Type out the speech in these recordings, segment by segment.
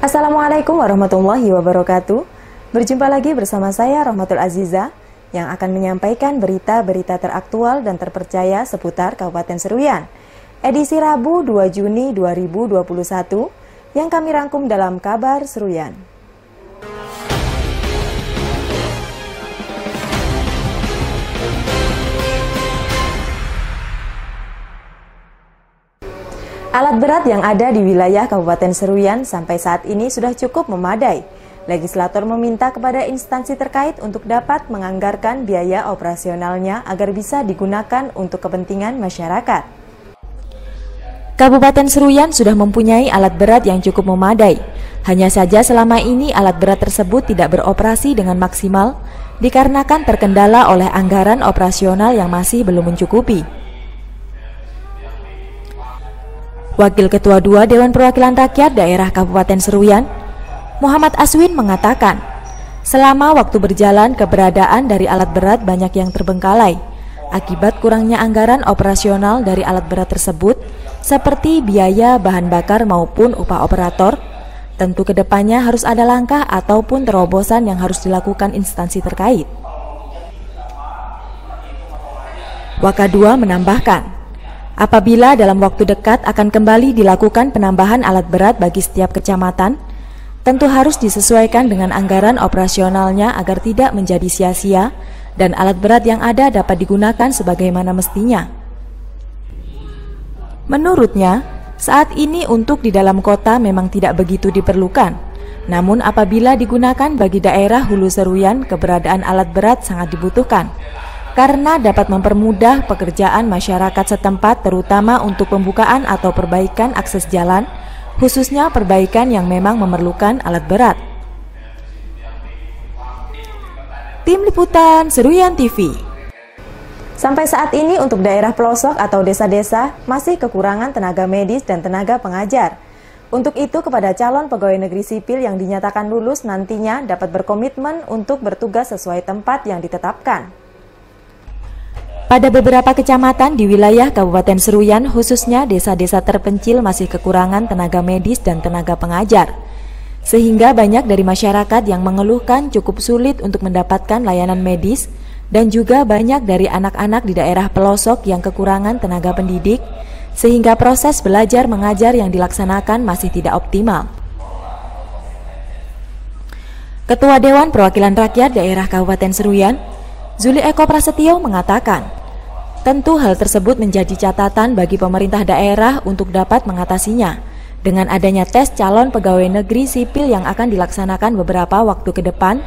Assalamualaikum warahmatullahi wabarakatuh. Berjumpa lagi bersama saya Rahmatul Aziza yang akan menyampaikan berita-berita teraktual dan terpercaya seputar Kabupaten Seruyan. Edisi Rabu 2 Juni 2021 yang kami rangkum dalam Kabar Seruyan. Alat berat yang ada di wilayah Kabupaten Seruyan sampai saat ini sudah cukup memadai. Legislator meminta kepada instansi terkait untuk dapat menganggarkan biaya operasionalnya agar bisa digunakan untuk kepentingan masyarakat. Kabupaten Seruyan sudah mempunyai alat berat yang cukup memadai. Hanya saja selama ini alat berat tersebut tidak beroperasi dengan maksimal dikarenakan terkendala oleh anggaran operasional yang masih belum mencukupi. Wakil Ketua II Dewan Perwakilan Rakyat Daerah Kabupaten Seruyan, Muhammad Aswin mengatakan, selama waktu berjalan keberadaan dari alat berat banyak yang terbengkalai akibat kurangnya anggaran operasional dari alat berat tersebut seperti biaya bahan bakar maupun upah operator. Tentu kedepannya harus ada langkah ataupun terobosan yang harus dilakukan instansi terkait. Wakadua menambahkan, apabila dalam waktu dekat akan kembali dilakukan penambahan alat berat bagi setiap kecamatan, tentu harus disesuaikan dengan anggaran operasionalnya agar tidak menjadi sia-sia dan alat berat yang ada dapat digunakan sebagaimana mestinya. Menurutnya, saat ini untuk di dalam kota memang tidak begitu diperlukan. Namun apabila digunakan bagi daerah Hulu Seruyan, keberadaan alat berat sangat dibutuhkan karena dapat mempermudah pekerjaan masyarakat setempat terutama untuk pembukaan atau perbaikan akses jalan, khususnya perbaikan yang memang memerlukan alat berat. Tim Liputan Seruyan TV. Sampai saat ini untuk daerah pelosok atau desa-desa masih kekurangan tenaga medis dan tenaga pengajar. Untuk itu kepada calon pegawai negeri sipil yang dinyatakan lulus nantinya dapat berkomitmen untuk bertugas sesuai tempat yang ditetapkan. Pada beberapa kecamatan di wilayah Kabupaten Seruyan, khususnya desa-desa terpencil masih kekurangan tenaga medis dan tenaga pengajar. Sehingga banyak dari masyarakat yang mengeluhkan cukup sulit untuk mendapatkan layanan medis dan juga banyak dari anak-anak di daerah pelosok yang kekurangan tenaga pendidik, sehingga proses belajar mengajar yang dilaksanakan masih tidak optimal. Ketua Dewan Perwakilan Rakyat Daerah Kabupaten Seruyan, Zuli Eko Prasetyo mengatakan, tentu hal tersebut menjadi catatan bagi pemerintah daerah untuk dapat mengatasinya. Dengan adanya tes calon pegawai negeri sipil yang akan dilaksanakan beberapa waktu ke depan,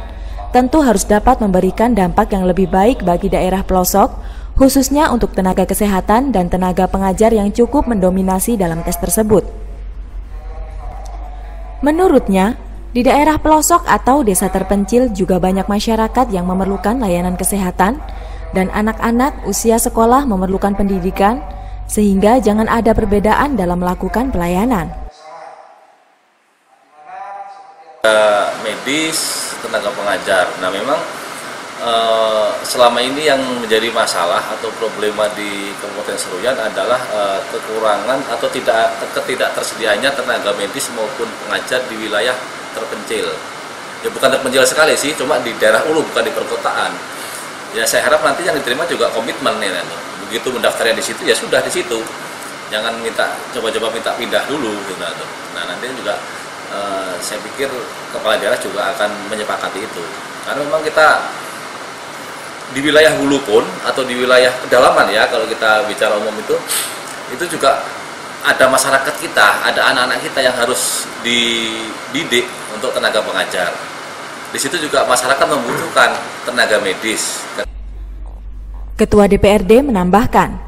tentu harus dapat memberikan dampak yang lebih baik bagi daerah pelosok, khususnya untuk tenaga kesehatan dan tenaga pengajar yang cukup mendominasi dalam tes tersebut. Menurutnya, di daerah pelosok atau desa terpencil juga banyak masyarakat yang memerlukan layanan kesehatan dan anak-anak usia sekolah memerlukan pendidikan, sehingga jangan ada perbedaan dalam melakukan pelayanan. Medis, tenaga pengajar. Nah memang selama ini yang menjadi masalah atau problema di Kabupaten Seruyan adalah kekurangan atau tidak tersedianya tenaga medis maupun pengajar di wilayah terpencil. Ya bukan terpencil sekali sih, cuma di daerah ulu, bukan di perkotaan. Ya saya harap nanti yang diterima juga komitmen nih nanti. Begitu mendaftarnya di situ ya sudah di situ. Jangan coba-coba minta pindah dulu gitu. Nah nanti juga saya pikir kepala daerah juga akan menyepakati itu. Karena memang kita di wilayah hulu pun atau di wilayah pedalaman ya, kalau kita bicara umum itu juga ada masyarakat kita, ada anak-anak kita yang harus dididik untuk tenaga pengajar. Di situ juga masyarakat membutuhkan tenaga medis. Ketua DPRD menambahkan,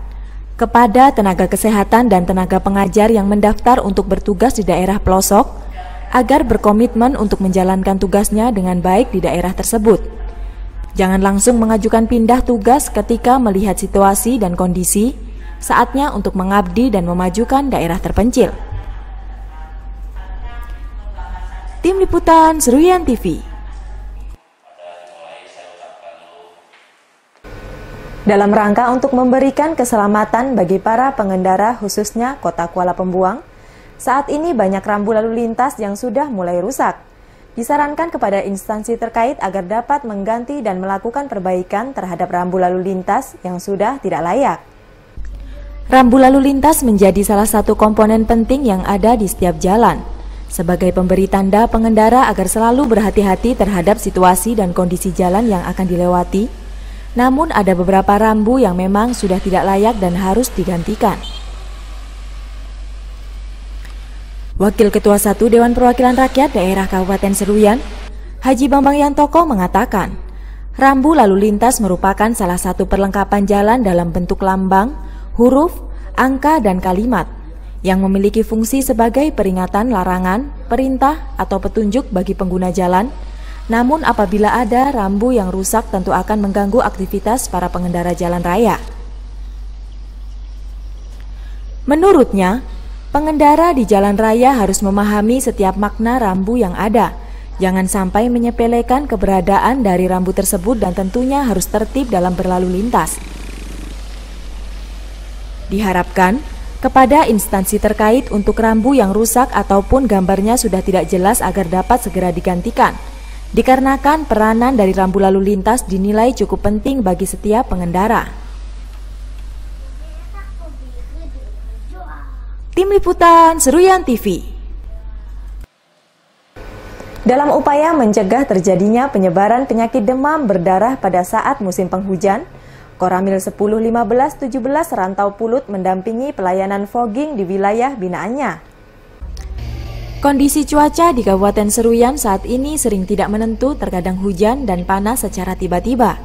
kepada tenaga kesehatan dan tenaga pengajar yang mendaftar untuk bertugas di daerah pelosok, agar berkomitmen untuk menjalankan tugasnya dengan baik di daerah tersebut. Jangan langsung mengajukan pindah tugas ketika melihat situasi dan kondisi, saatnya untuk mengabdi dan memajukan daerah terpencil. Tim Liputan Seruyan TV. Dalam rangka untuk memberikan keselamatan bagi para pengendara khususnya Kota Kuala Pembuang, Saat ini banyak rambu lalu lintas yang sudah mulai rusak. Disarankan kepada instansi terkait agar dapat mengganti dan melakukan perbaikan terhadap rambu lalu lintas yang sudah tidak layak. Rambu lalu lintas menjadi salah satu komponen penting yang ada di setiap jalan, sebagai pemberi tanda pengendara agar selalu berhati-hati terhadap situasi dan kondisi jalan yang akan dilewati. Namun ada beberapa rambu yang memang sudah tidak layak dan harus digantikan. Wakil Ketua 1 Dewan Perwakilan Rakyat Daerah Kabupaten Seruyan, Haji Bambang Yantoko mengatakan, rambu lalu lintas merupakan salah satu perlengkapan jalan dalam bentuk lambang, huruf, angka, dan kalimat yang memiliki fungsi sebagai peringatan larangan, perintah, atau petunjuk bagi pengguna jalan. Namun apabila ada rambu yang rusak tentu akan mengganggu aktivitas para pengendara jalan raya. Menurutnya, pengendara di jalan raya harus memahami setiap makna rambu yang ada. Jangan sampai menyepelekan keberadaan dari rambu tersebut dan tentunya harus tertib dalam berlalu lintas. Diharapkan kepada instansi terkait untuk rambu yang rusak ataupun gambarnya sudah tidak jelas agar dapat segera digantikan. Dikarenakan peranan dari rambu lalu lintas dinilai cukup penting bagi setiap pengendara. Tim Liputan Seruyan TV. Dalam upaya mencegah terjadinya penyebaran penyakit demam berdarah pada saat musim penghujan, Koramil 10, 15, 17 Rantau Pulut mendampingi pelayanan fogging di wilayah binaannya. Kondisi cuaca di Kabupaten Seruyan saat ini sering tidak menentu, terkadang hujan dan panas secara tiba-tiba,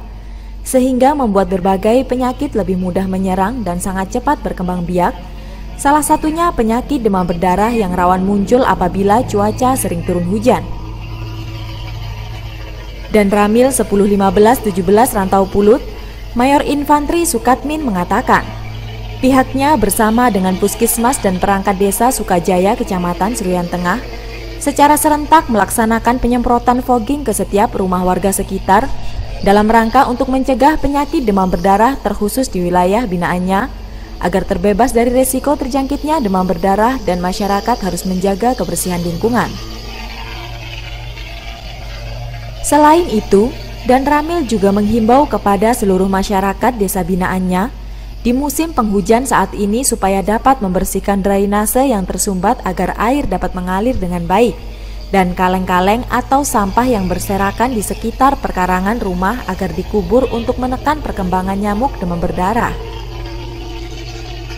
sehingga membuat berbagai penyakit lebih mudah menyerang dan sangat cepat berkembang biak. Salah satunya penyakit demam berdarah yang rawan muncul apabila cuaca sering turun hujan. Dan Ramil 10, 15, 17 Rantau Pulut, Mayor Infantri Sukatmin mengatakan, pihaknya bersama dengan Puskesmas dan perangkat desa Sukajaya, Kecamatan Seruyan Tengah, secara serentak melaksanakan penyemprotan fogging ke setiap rumah warga sekitar dalam rangka untuk mencegah penyakit demam berdarah terkhusus di wilayah binaannya, agar terbebas dari resiko terjangkitnya demam berdarah dan masyarakat harus menjaga kebersihan lingkungan. Selain itu, Dan Ramil juga menghimbau kepada seluruh masyarakat desa binaannya di musim penghujan saat ini supaya dapat membersihkan drainase yang tersumbat agar air dapat mengalir dengan baik, dan kaleng-kaleng atau sampah yang berserakan di sekitar perkarangan rumah agar dikubur untuk menekan perkembangan nyamuk demam berdarah.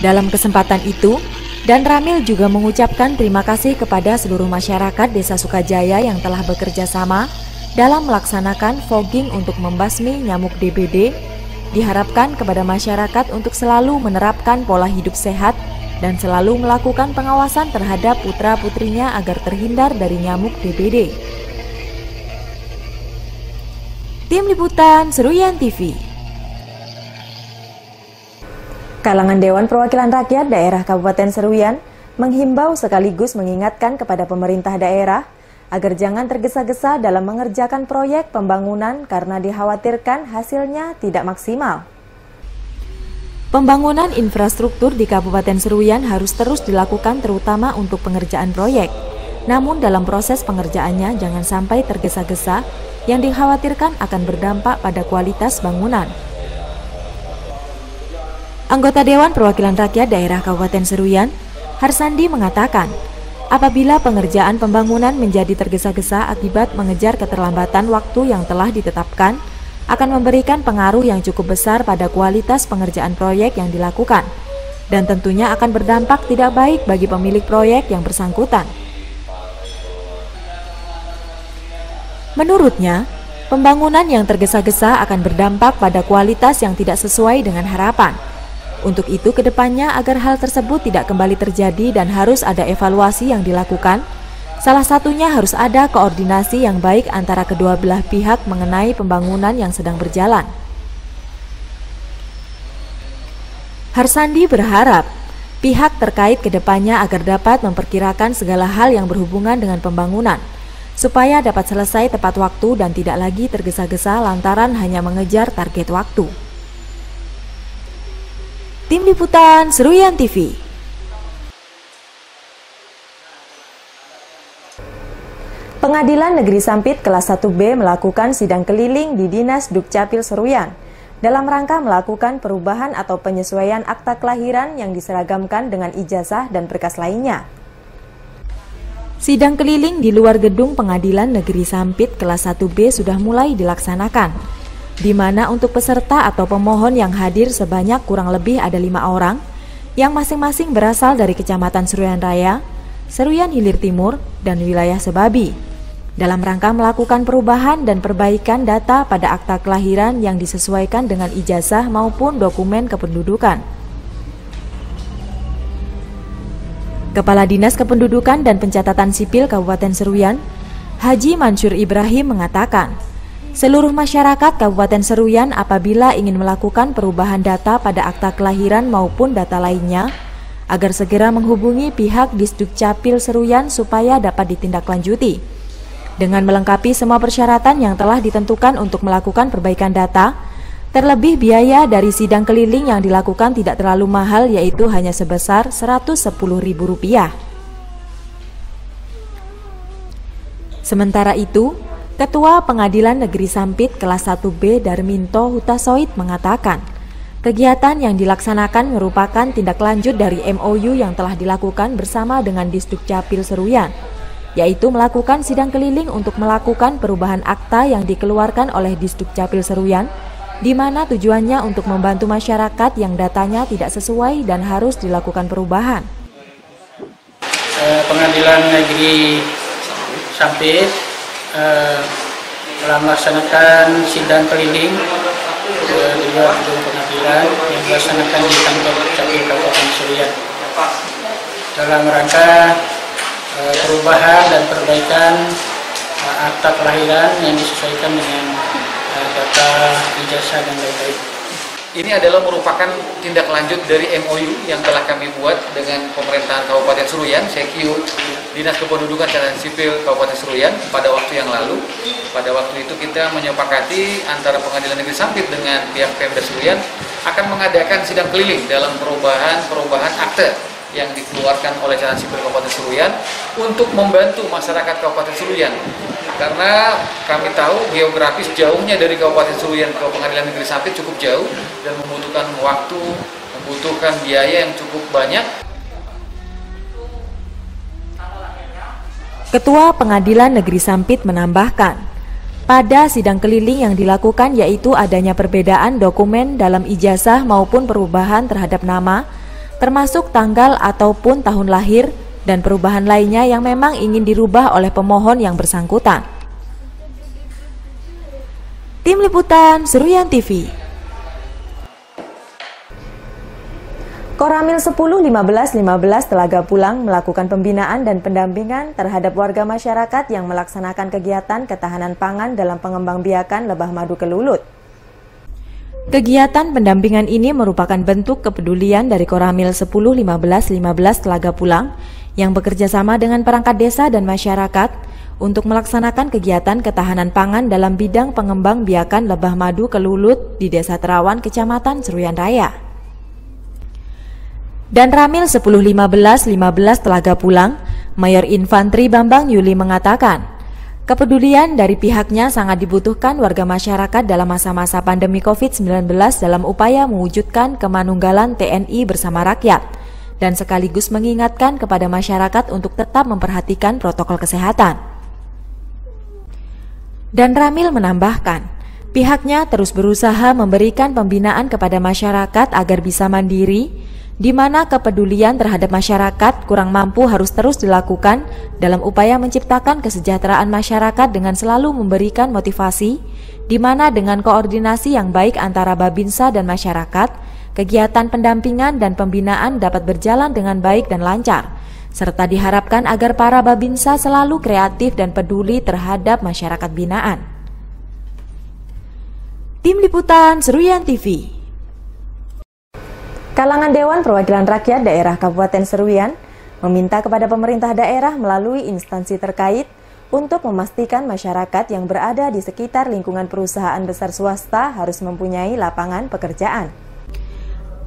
Dalam kesempatan itu, Dan Ramil juga mengucapkan terima kasih kepada seluruh masyarakat Desa Sukajaya yang telah bekerja sama dalam melaksanakan fogging untuk membasmi nyamuk DBD. Diharapkan kepada masyarakat untuk selalu menerapkan pola hidup sehat dan selalu melakukan pengawasan terhadap putra-putrinya agar terhindar dari nyamuk DBD. Tim Liputan Seruyan TV. Kalangan Dewan Perwakilan Rakyat Daerah Kabupaten Seruyan menghimbau sekaligus mengingatkan kepada pemerintah daerah agar jangan tergesa-gesa dalam mengerjakan proyek pembangunan karena dikhawatirkan hasilnya tidak maksimal. Pembangunan infrastruktur di Kabupaten Seruyan harus terus dilakukan terutama untuk pengerjaan proyek. Namun dalam proses pengerjaannya jangan sampai tergesa-gesa yang dikhawatirkan akan berdampak pada kualitas bangunan. Anggota Dewan Perwakilan Rakyat Daerah Kabupaten Seruyan, Harsandi mengatakan, apabila pengerjaan pembangunan menjadi tergesa-gesa akibat mengejar keterlambatan waktu yang telah ditetapkan, akan memberikan pengaruh yang cukup besar pada kualitas pengerjaan proyek yang dilakukan, dan tentunya akan berdampak tidak baik bagi pemilik proyek yang bersangkutan. Menurutnya, pembangunan yang tergesa-gesa akan berdampak pada kualitas yang tidak sesuai dengan harapan. Untuk itu, kedepannya agar hal tersebut tidak kembali terjadi dan harus ada evaluasi yang dilakukan, salah satunya harus ada koordinasi yang baik antara kedua belah pihak mengenai pembangunan yang sedang berjalan. Harsandi berharap pihak terkait kedepannya agar dapat memperkirakan segala hal yang berhubungan dengan pembangunan, supaya dapat selesai tepat waktu dan tidak lagi tergesa-gesa lantaran hanya mengejar target waktu. Tim Liputan Seruyan TV. Pengadilan Negeri Sampit kelas 1B melakukan sidang keliling di Dinas Dukcapil Seruyan dalam rangka melakukan perubahan atau penyesuaian akta kelahiran yang diseragamkan dengan ijazah dan berkas lainnya. Sidang keliling di luar gedung Pengadilan Negeri Sampit kelas 1B sudah mulai dilaksanakan, di mana untuk peserta atau pemohon yang hadir sebanyak kurang lebih ada 5 orang, yang masing-masing berasal dari Kecamatan Seruyan Raya, Seruyan Hilir Timur, dan wilayah Sebabi, dalam rangka melakukan perubahan dan perbaikan data pada akta kelahiran yang disesuaikan dengan ijazah maupun dokumen kependudukan. Kepala Dinas Kependudukan dan Pencatatan Sipil Kabupaten Seruyan, Haji Mansur Ibrahim mengatakan, seluruh masyarakat Kabupaten Seruyan apabila ingin melakukan perubahan data pada akta kelahiran maupun data lainnya, agar segera menghubungi pihak Disdukcapil Seruyan supaya dapat ditindaklanjuti. Dengan melengkapi semua persyaratan yang telah ditentukan untuk melakukan perbaikan data, terlebih biaya dari sidang keliling yang dilakukan tidak terlalu mahal, yaitu hanya sebesar Rp110.000. Sementara itu, Ketua Pengadilan Negeri Sampit kelas 1B Darminto Hutasoid mengatakan, kegiatan yang dilaksanakan merupakan tindak lanjut dari MOU yang telah dilakukan bersama dengan Disdukcapil Seruyan, yaitu melakukan sidang keliling untuk melakukan perubahan akta yang dikeluarkan oleh Disdukcapil Seruyan, di mana tujuannya untuk membantu masyarakat yang datanya tidak sesuai dan harus dilakukan perubahan. Pengadilan Negeri Sampit telah melaksanakan sidang keliling di luar gedung pengadilan yang dilaksanakan di kantor Dukcapil Kabupaten Seruyan dalam rangka perubahan dan perbaikan akta kelahiran yang disesuaikan dengan data ijazah dan lain-lain. Ini adalah merupakan tindak lanjut dari MOU yang telah kami buat dengan pemerintahan Kabupaten Seruyan, CQ, Dinas Kependudukan dan Sipil Kabupaten Seruyan pada waktu yang lalu. Pada waktu itu kita menyepakati antara Pengadilan Negeri Sampit dengan pihak Pemda Seruyan akan mengadakan sidang keliling dalam perubahan akte yang dikeluarkan oleh Catatan Sipil Kabupaten Seruyan untuk membantu masyarakat Kabupaten Seruyan. Karena kami tahu geografis jauhnya dari Kabupaten Seruyan ke Pengadilan Negeri Sampit cukup jauh dan membutuhkan waktu, membutuhkan biaya yang cukup banyak. Ketua Pengadilan Negeri Sampit menambahkan, pada sidang keliling yang dilakukan yaitu adanya perbedaan dokumen dalam ijazah maupun perubahan terhadap nama, termasuk tanggal ataupun tahun lahir, dan perubahan lainnya yang memang ingin dirubah oleh pemohon yang bersangkutan. Tim Liputan Seruyan TV. Koramil 10-15-15 Telaga Pulang melakukan pembinaan dan pendampingan terhadap warga masyarakat yang melaksanakan kegiatan ketahanan pangan dalam pengembangbiakan lebah madu Kelulut. Kegiatan pendampingan ini merupakan bentuk kepedulian dari Koramil 10-15-15 Telaga Pulang yang bekerja sama dengan perangkat desa dan masyarakat untuk melaksanakan kegiatan ketahanan pangan dalam bidang pengembangbiakan lebah madu Kelulut di Desa Terawan, Kecamatan Seruyan Raya. Dan Ramil 10-15-15 Telaga Pulang, Mayor Infantri Bambang Yuli mengatakan, kepedulian dari pihaknya sangat dibutuhkan warga masyarakat dalam masa-masa pandemi COVID-19 dalam upaya mewujudkan kemanunggalan TNI bersama rakyat, dan sekaligus mengingatkan kepada masyarakat untuk tetap memperhatikan protokol kesehatan. Dan Ramil menambahkan, pihaknya terus berusaha memberikan pembinaan kepada masyarakat agar bisa mandiri, di mana kepedulian terhadap masyarakat kurang mampu harus terus dilakukan dalam upaya menciptakan kesejahteraan masyarakat dengan selalu memberikan motivasi, di mana dengan koordinasi yang baik antara Babinsa dan masyarakat, kegiatan pendampingan dan pembinaan dapat berjalan dengan baik dan lancar, serta diharapkan agar para Babinsa selalu kreatif dan peduli terhadap masyarakat binaan. Tim Liputan Seruyan TV. Kalangan Dewan Perwakilan Rakyat Daerah Kabupaten Seruyan meminta kepada pemerintah daerah melalui instansi terkait untuk memastikan masyarakat yang berada di sekitar lingkungan perusahaan besar swasta harus mempunyai lapangan pekerjaan.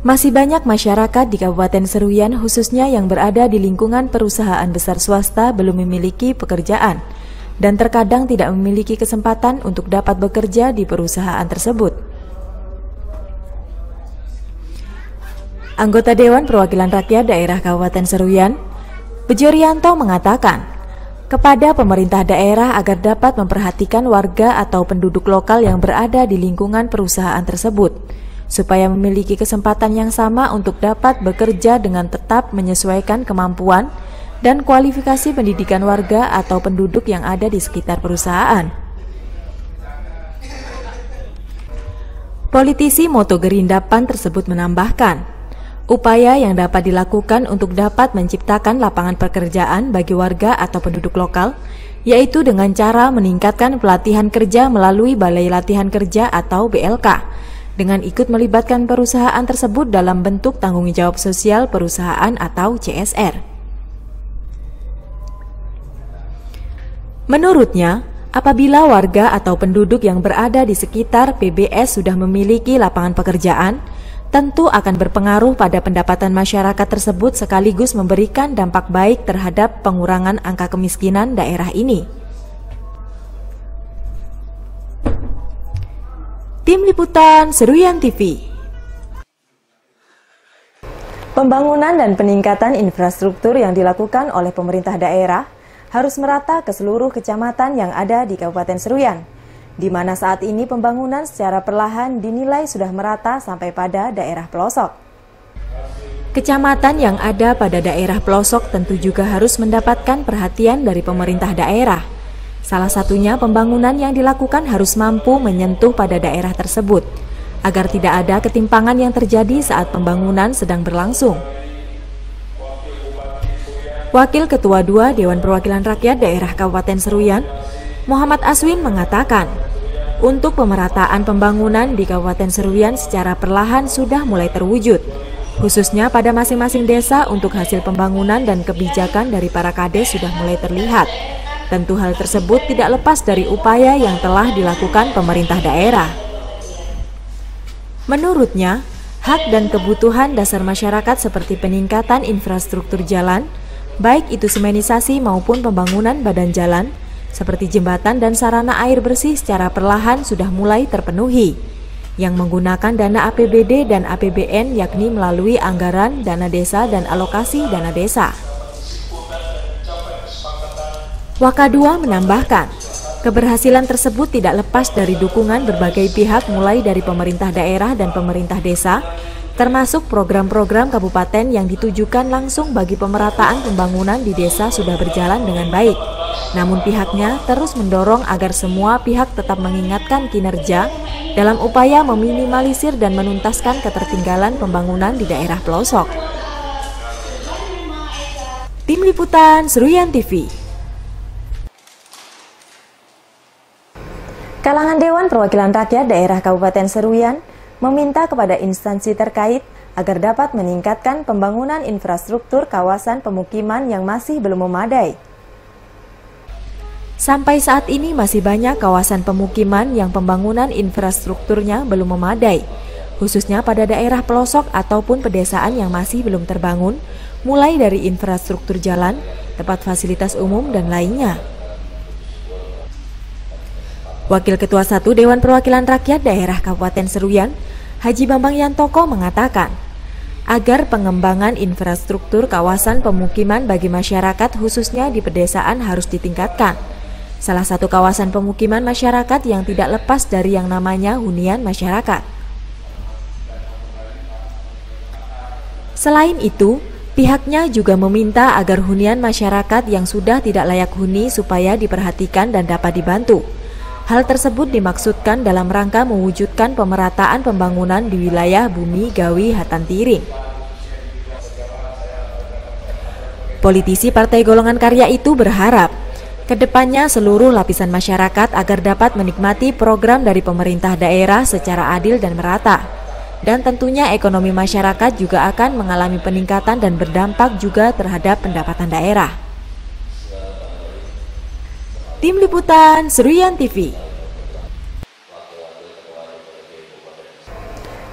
Masih banyak masyarakat di Kabupaten Seruyan khususnya yang berada di lingkungan perusahaan besar swasta belum memiliki pekerjaan, dan terkadang tidak memiliki kesempatan untuk dapat bekerja di perusahaan tersebut. Anggota Dewan Perwakilan Rakyat Daerah Kabupaten Seruyan, Bejo Rianto mengatakan, kepada pemerintah daerah agar dapat memperhatikan warga atau penduduk lokal yang berada di lingkungan perusahaan tersebut, supaya memiliki kesempatan yang sama untuk dapat bekerja dengan tetap menyesuaikan kemampuan dan kualifikasi pendidikan warga atau penduduk yang ada di sekitar perusahaan. Politisi Moto Gerinda PAN tersebut menambahkan, upaya yang dapat dilakukan untuk dapat menciptakan lapangan pekerjaan bagi warga atau penduduk lokal, yaitu dengan cara meningkatkan pelatihan kerja melalui Balai Latihan Kerja atau BLK, dengan ikut melibatkan perusahaan tersebut dalam bentuk tanggung jawab sosial perusahaan atau CSR. Menurutnya, apabila warga atau penduduk yang berada di sekitar PBS sudah memiliki lapangan pekerjaan, tentu akan berpengaruh pada pendapatan masyarakat tersebut sekaligus memberikan dampak baik terhadap pengurangan angka kemiskinan daerah ini. Tim Liputan Seruyan TV. Pembangunan dan peningkatan infrastruktur yang dilakukan oleh pemerintah daerah harus merata ke seluruh kecamatan yang ada di Kabupaten Seruyan, di mana saat ini pembangunan secara perlahan dinilai sudah merata sampai pada daerah pelosok. Kecamatan yang ada pada daerah pelosok tentu juga harus mendapatkan perhatian dari pemerintah daerah. Salah satunya pembangunan yang dilakukan harus mampu menyentuh pada daerah tersebut, agar tidak ada ketimpangan yang terjadi saat pembangunan sedang berlangsung. Wakil Ketua II Dewan Perwakilan Rakyat Daerah Kabupaten Seruyan, Muhammad Aswin mengatakan, untuk pemerataan pembangunan di Kabupaten Seruyan secara perlahan sudah mulai terwujud, khususnya pada masing-masing desa untuk hasil pembangunan dan kebijakan dari para kades sudah mulai terlihat. Tentu hal tersebut tidak lepas dari upaya yang telah dilakukan pemerintah daerah. Menurutnya, hak dan kebutuhan dasar masyarakat seperti peningkatan infrastruktur jalan, baik itu semenisasi maupun pembangunan badan jalan, seperti jembatan dan sarana air bersih secara perlahan sudah mulai terpenuhi, yang menggunakan dana APBD dan APBN yakni melalui anggaran, dana desa, dan alokasi dana desa. Wakadua menambahkan, keberhasilan tersebut tidak lepas dari dukungan berbagai pihak mulai dari pemerintah daerah dan pemerintah desa, termasuk program-program kabupaten yang ditujukan langsung bagi pemerataan pembangunan di desa sudah berjalan dengan baik. Namun pihaknya terus mendorong agar semua pihak tetap mengingatkan kinerja dalam upaya meminimalisir dan menuntaskan ketertinggalan pembangunan di daerah pelosok. Tim Liputan Seruyan TV. Kalangan Dewan Perwakilan Rakyat Daerah Kabupaten Seruyan meminta kepada instansi terkait agar dapat meningkatkan pembangunan infrastruktur kawasan pemukiman yang masih belum memadai. Sampai saat ini masih banyak kawasan pemukiman yang pembangunan infrastrukturnya belum memadai, khususnya pada daerah pelosok ataupun pedesaan yang masih belum terbangun, mulai dari infrastruktur jalan, tempat fasilitas umum, dan lainnya. Wakil Ketua I Dewan Perwakilan Rakyat Daerah Kabupaten Seruyan, Haji Bambang Yantoko mengatakan, agar pengembangan infrastruktur kawasan pemukiman bagi masyarakat khususnya di pedesaan harus ditingkatkan. Salah satu kawasan pemukiman masyarakat yang tidak lepas dari yang namanya hunian masyarakat. Selain itu, pihaknya juga meminta agar hunian masyarakat yang sudah tidak layak huni supaya diperhatikan dan dapat dibantu. Hal tersebut dimaksudkan dalam rangka mewujudkan pemerataan pembangunan di wilayah Bumi Gawi Hatantiring. Politisi Partai Golongan Karya itu berharap kedepannya seluruh lapisan masyarakat agar dapat menikmati program dari pemerintah daerah secara adil dan merata. Dan tentunya ekonomi masyarakat juga akan mengalami peningkatan dan berdampak juga terhadap pendapatan daerah. Tim Liputan Seruyan TV.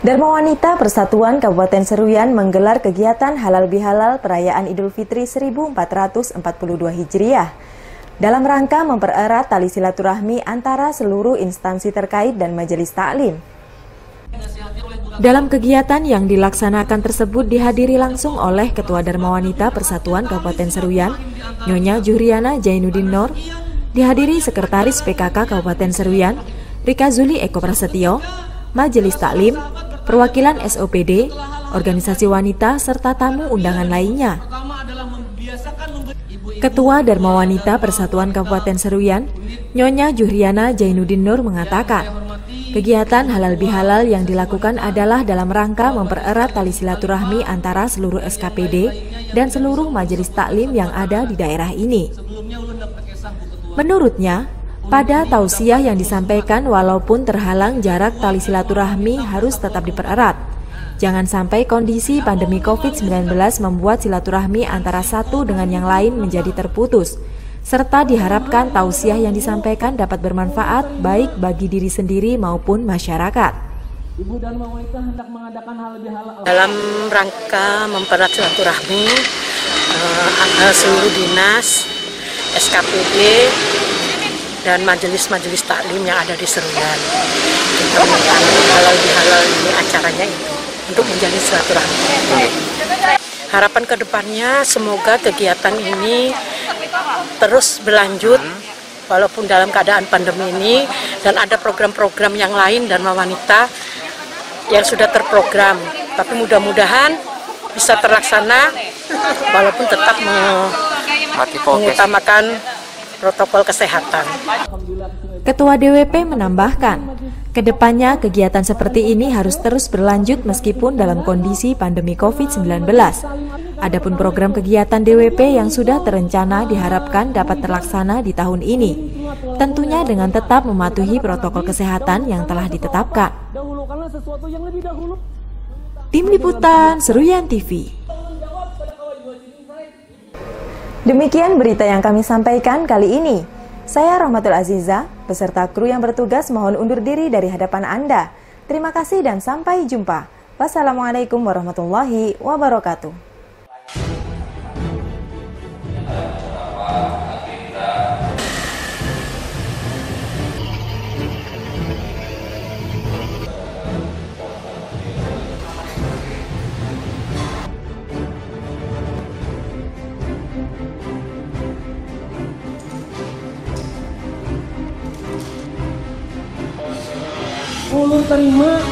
Dharma Wanita Persatuan Kabupaten Seruyan menggelar kegiatan halal bihalal perayaan Idul Fitri 1442 Hijriah. dalam rangka mempererat tali silaturahmi antara seluruh instansi terkait dan majelis taklim. Dalam kegiatan yang dilaksanakan tersebut dihadiri langsung oleh Ketua Dharma Wanita Persatuan Kabupaten Seruyan, Nyonya Juhriana Jainuddin Nur, dihadiri Sekretaris PKK Kabupaten Seruyan, Rika Zuli Eko Prasetyo, Majelis Taklim, perwakilan SOPD, organisasi wanita, serta tamu undangan lainnya. Ketua Dharma Wanita Persatuan Kabupaten Seruyan, Nyonya Juhriana Jainuddin Nur mengatakan, kegiatan halal bihalal yang dilakukan adalah dalam rangka mempererat tali silaturahmi antara seluruh SKPD dan seluruh majelis taklim yang ada di daerah ini. Menurutnya, pada tausiah yang disampaikan walaupun terhalang jarak tali silaturahmi harus tetap dipererat. Jangan sampai kondisi pandemi COVID-19 membuat silaturahmi antara satu dengan yang lain menjadi terputus, serta diharapkan tausiah yang disampaikan dapat bermanfaat baik bagi diri sendiri maupun masyarakat. Ibu Dharma Wanita hendak mengadakan hal lebih halal dalam rangka mempererat silaturahmi seluruh dinas, SKPD, dan majelis-majelis taklim yang ada di Seruyan. Kita mengadakan halal bihalal ini acaranya itu untuk menjalin silaturahmi. Harapan kedepannya semoga kegiatan ini terus berlanjut walaupun dalam keadaan pandemi ini, dan ada program-program yang lain Dharma Wanita yang sudah terprogram, tapi mudah-mudahan bisa terlaksana walaupun tetap mengutamakan protokol kesehatan. Ketua DWP menambahkan, kedepannya kegiatan seperti ini harus terus berlanjut meskipun dalam kondisi pandemi COVID-19. Adapun program kegiatan DWP yang sudah terencana diharapkan dapat terlaksana di tahun ini, tentunya dengan tetap mematuhi protokol kesehatan yang telah ditetapkan. Tim Liputan Seruyan TV. Demikian berita yang kami sampaikan kali ini. Saya Rahmatul Aziza, beserta kru yang bertugas mohon undur diri dari hadapan Anda. Terima kasih dan sampai jumpa. Wassalamualaikum warahmatullahi wabarakatuh. ulun terima